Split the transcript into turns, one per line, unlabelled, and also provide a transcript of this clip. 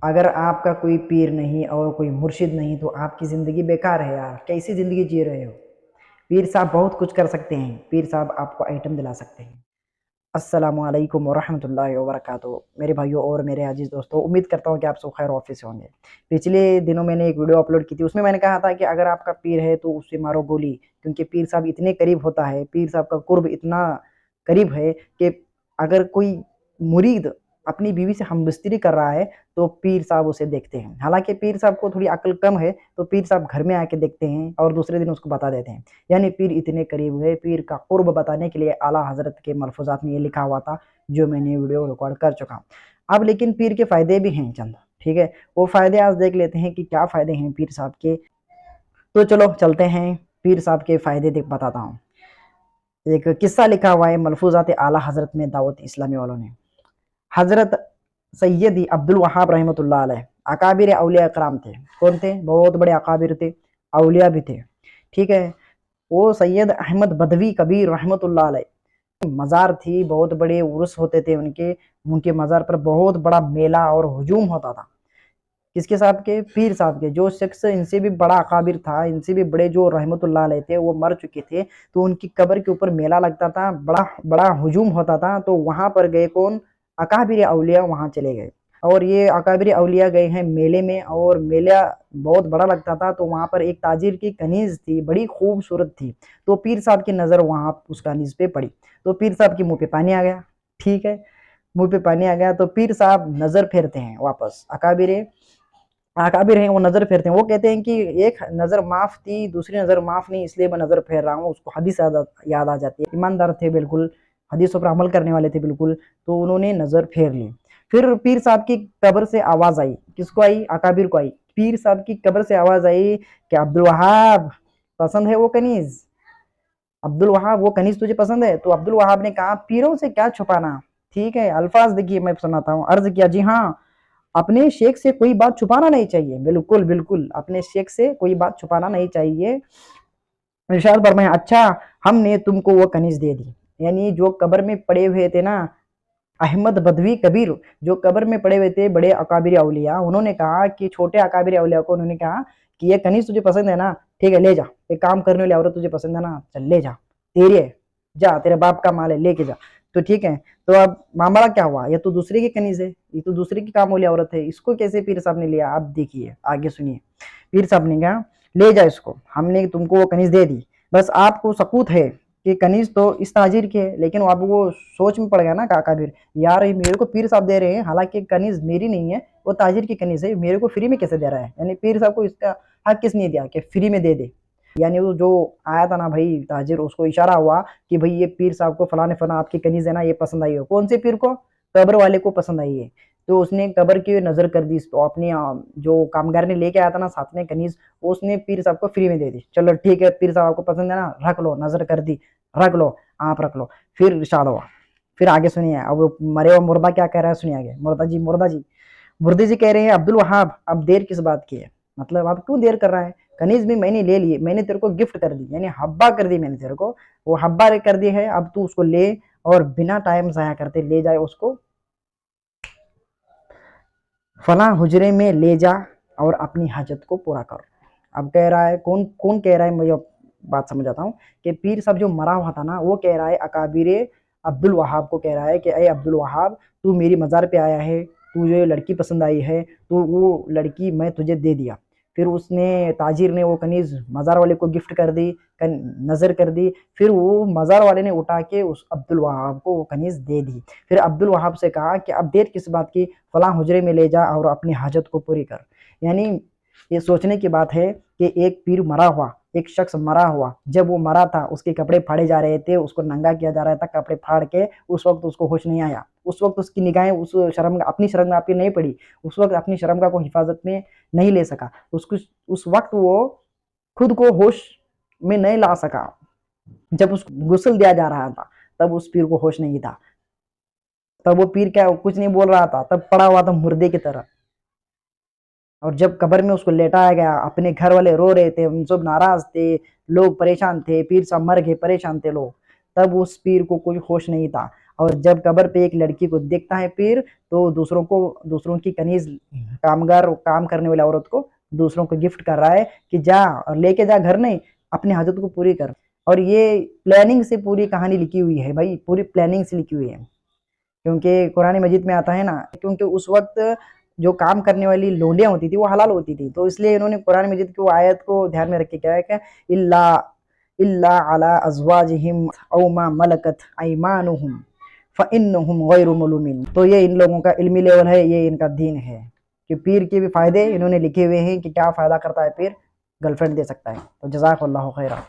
अगर आपका कोई पीर नहीं और कोई मुर्शिद नहीं तो आपकी ज़िंदगी बेकार है यार, कैसी ज़िंदगी जी रहे हो। पीर साहब बहुत कुछ कर सकते हैं, पीर साहब आपको आइटम दिला सकते हैं। अस्सलामुअलैकुम वरहमतुल्लाहि वबरकातुहू। मेरे भाइयों और मेरे अजीज़ दोस्तों, उम्मीद करता हूँ कि आप सब खैर ऑफिस से होंगे। पिछले दिनों मैंने एक वीडियो अपलोड की थी, उसमें मैंने कहा था कि अगर आपका पीर है तो उससे मारो गोली, क्योंकि पीर साहब इतने करीब होता है, पीर साहब का कुर्ब इतना करीब है कि अगर कोई मुरीद अपनी बीवी से हमबिस्तरी कर रहा है तो पीर साहब उसे देखते हैं। हालांकि पीर साहब को थोड़ी अक्ल कम है तो पीर साहब घर में आके देखते हैं और दूसरे दिन उसको बता देते हैं। यानी पीर इतने करीब है, पीर का कुर्ब बताने के लिए आला हजरत के मलफूजात में ये लिखा हुआ था, जो मैंने वीडियो रिकॉर्ड कर चुका हूँ। अब लेकिन पीर के फायदे भी हैं चंद, ठीक है, वो फायदे आज देख लेते हैं कि क्या फायदे हैं पीर साहब के। तो चलो चलते हैं, पीर साहब के फायदे देख बताता हूँ। एक किस्सा लिखा हुआ है मलफूजात आला हजरत में दावत इस्लामी वालों ने। हजरत सैयदी अब्दुल वहाब रहमतुल्लाह अलैह अकाबिर औलिया कराम थे। कौन थे? बहुत बड़े अकाबिर थे, औलिया भी थे, ठीक है। वो सैयद अहमद बदवी कबीर रहमतुल्लाह अलैह मज़ार थी, बहुत बड़े उर्स होते थे उनके। उनके मज़ार पर बहुत बड़ा मेला और हुजूम होता था। किसके साहब के? पीर साहब के। जो शख्स इनसे भी बड़ा अकाबिर था, इनसे भी बड़े जो रहमतुल्लाह अलैह थे, वो मर चुके थे, तो उनकी कब्र के ऊपर मेला लगता था, बड़ा बड़ा हुजूम होता था। तो वहां पर गए कौन? अकाबिर औलिया वहां चले गए। और ये अकाबिर औलिया गए हैं मेले में, और मेला बहुत बड़ा लगता था। तो वहां पर एक ताजिर की कनीज थी, बड़ी खूबसूरत थी। तो पीर साहब की नज़र वहां उस कनीज पे पड़ी, तो पीर साहब के मुंह पे पानी आ गया, ठीक है। मुंह पे पानी आ गया तो पीर साहब नजर फेरते हैं वापस। अकाबिर हैं, वो नजर फेरते हैं। वो कहते हैं कि एक नजर माफ थी, दूसरी नजर माफ नहीं, इसलिए मैं नजर फेर रहा हूँ। उसको हदीस याद आ जाती है। ईमानदार थे बिल्कुल, हदीसों पर अमल करने वाले थे बिल्कुल। तो उन्होंने नजर फेर ली। फिर पीर साहब की कब्र से आवाज आई। किसको आई? अकाबिर को आई। पीर साहब की कब्र से आवाज आई कि अब्दुल वहाब, पसंद है वो कनीज? अब्दुल वहाब, वो कनीज तुझे पसंद है? तो अब्दुल वहाब ने कहा, पीरों से क्या छुपाना, ठीक है। अल्फाज देखिए, मैं सुनाता हूँ। अर्ज किया, जी हाँ, अपने शेख से कोई बात छुपाना नहीं चाहिए। बिल्कुल बिल्कुल, अपने शेख से कोई बात छुपाना नहीं चाहिए। इरशाद फरमाया, अच्छा, हमने तुमको वो कनीज दे दी। यानी जो कब्र में पड़े हुए थे ना, अहमद बदवी कबीर, जो कब्र में पड़े हुए थे बड़े अकाबिर औलिया, उन्होंने कहा कि छोटे अकाबिर औलिया को उन्होंने कहा कि ये कनीज तुझे पसंद है ना, ठीक है, ले जा। एक काम करने वाली औरत तुझे पसंद है ना, चल ले जा, तेरी है, जा, तेरे बाप का माल है, लेके जा। तो ठीक है। तो अब मामला क्या हुआ? ये तो दूसरे की कनीज है, ये तो दूसरे की काम वाली औरत है, इसको कैसे पीर साहब ने लिया? अब देखिए, आगे सुनिए। पीर साहब ने कहा, ले जा इसको, हमने तुमको वो कनीज दे दी। बस आपको सकूत है कि कनीज तो इस ताजिर की है। लेकिन अब वो सोच में पड़ गया ना काकाबिर, यार ये मेरे को पीर साहब दे रहे हैं, हालांकि कनीज मेरी नहीं है, वो ताजिर की कनीज है, मेरे को फ्री में कैसे दे रहा है? यानी पीर साहब को इसका हक किस नहीं दिया कि फ्री में दे दे। यानी वो जो आया था ना भाई ताजिर, उसको इशारा हुआ कि भाई ये पीर साहब को फलाने फला आपकी कनीज है ना, ये पसंद आई हो। कौन से पीर को? कब्र वाले को पसंद आई है। तो उसने कब्र की नजर कर दी, तो अपनी जो कामगार ने लेके आया था ना साथ में कनीज, उसने पीर साहब को फ्री में दे दी। चलो ठीक है, पीर साहब को पसंद है ना, रख लो, नजर कर दी, रख लो, आप रख लो। फिर इरशाद हुआ, फिर आगे सुनिए। अब मरे हुआ मुर्दा क्या कह रहा है, सुनिए आगे। मुर्दा जी मुर्दे जी कह रहे हैं, अब्दुल वहाब, अब देर किस बात की है? मतलब अब क्यों देर कर रहा है? कनीज भी मैंने ले ली, मैंने तेरे को गिफ्ट कर दी, यानी हब्बा कर दी मैंने तेरे को, वो हब्बा कर दी है। अब तू उसको ले, और बिना टाइम जाया करते ले जाए उसको फला हुजरे में ले जा, और अपनी हाजत को पूरा कर। अब कह रहा है, कौन कौन कह रहा है, मैं बात समझ आता हूँ कि पीर साहब जो मरा हुआ था ना, वो कह रहा है अकाबिर अब्दुल वहाब को, कह रहा है कि अरे अब्दुल वहाब, तू मेरी मज़ार पे आया है, तुझे लड़की पसंद आई है, तो वो लड़की मैं तुझे दे दिया। फिर उसने ताजिर ने वो कनीज मज़ार वाले को गिफ्ट कर दी, नज़र कर दी। फिर वो मज़ार वाले ने उठा के उस अब्दुल वहाब को वो कनीज दे दी। फिर अब्दुल वहाब से कहा कि अब देर किस बात की, फलां हुजरे में ले जा और अपनी हाजत को पूरी कर। यानी ये सोचने की बात है कि एक पीर मरा हुआ, एक शख्स मरा हुआ, जब वो मरा था उसके कपड़े फाड़े जा रहे थे, उसको नंगा किया जा रहा था, कपड़े फाड़ के, उस वक्त उसको होश नहीं आया। उस वक्त उसकी निगाहें उस शर्म अपनी शर्मगाह पे नहीं पड़ी, उस वक्त अपनी शर्मगाह को हिफाजत में नहीं ले सका। उसको उस वक्त वो खुद को होश में नहीं ला सका। जब उसको गुस्ल दिया जा रहा था तब उस पीर को होश नहीं था, तब वो पीर क्या कुछ नहीं बोल रहा था, तब पड़ा हुआ था मुर्दे की तरह। और जब कब्र में उसको लेटाया गया, अपने घर वाले रो रहे थे, हम सब नाराज थे, लोग परेशान थे, पीर साहब मर गए, परेशान थे लोग, तब उस पीर को कोई होश नहीं था। और जब कब्र पे एक लड़की को देखता है पीर, तो दूसरों की कनीज कामगार काम करने वाली औरत को दूसरों को गिफ्ट कर रहा है कि जा और लेके जा घर, नहीं अपनी हाजत को पूरी कर। और ये प्लानिंग से पूरी कहानी लिखी हुई है भाई, पूरी प्लानिंग से लिखी हुई है, क्योंकि कुरान मजीद में आता है ना, क्योंकि उस वक्त जो काम करने वाली लोंडियां होती थी वो हलाल होती थी, तो इसलिए इन्होंने कुरान मजीद की वो आयत को ध्यान में रख के क्या है कि इल्ला इल्ला अला अज़वाजिहिम औ मा मलकत अयमानुहुम फ़इन्नहुम गैरु मलूमिन। तो ये इन लोगों का इल्मी लेवल है, ये इनका दीन है कि पीर के भी फायदे इन्होंने लिखे हुए हैं कि क्या फायदा करता है पीर, गर्लफ्रेंड दे सकता है। तो जज़ाकल्लाहु खैरा।